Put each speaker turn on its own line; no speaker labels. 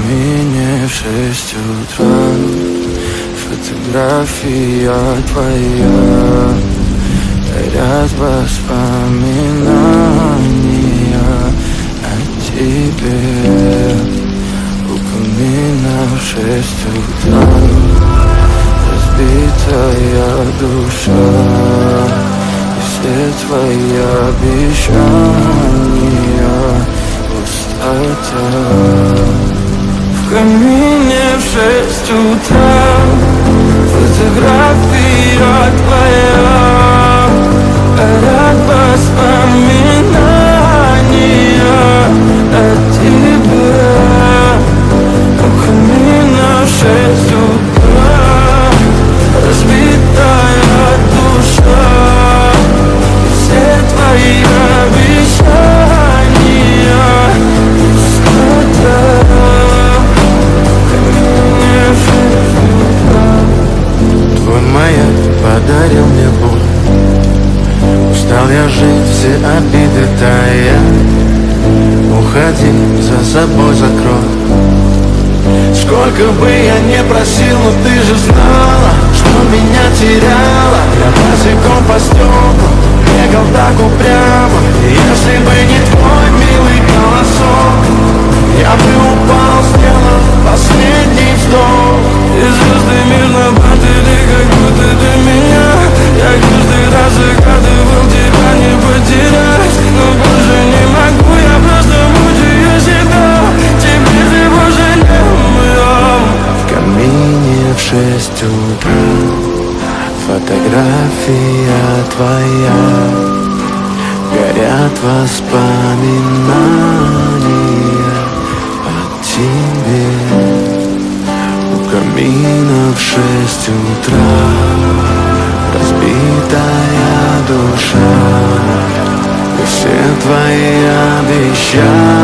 Мне в 6 утра фотография твоя, горят воспоминания о тебе. У камина в 6 утра разбитая душа, и все твои обещания пустота. В камине в 6 утра фотография твоя, горят воспоминания о тебе. У камина в 6 утра разбитая душа, и все твои обещания пустота. Твой маяк подарил мне боль, устал я жить, все обиды тая. Уходи, за собой закрой. Сколько бы я не просил, но ты же знала, что меня теряла. Я босиком по стеклу бегал так упрямо. Если бы не твой милый голосок, я бы упал, сделав последний вдох. И звезды мирно падали, как будто до меня. Я каждый раз загадывал тебя не потерять, но больше не могу, я просто мучаю себя. Теперь ты больше не моя. В камине в 6 утра фотография твоя, горят воспоминания о тебе. У камина в 6 утра разбитая душа, и все твои обещания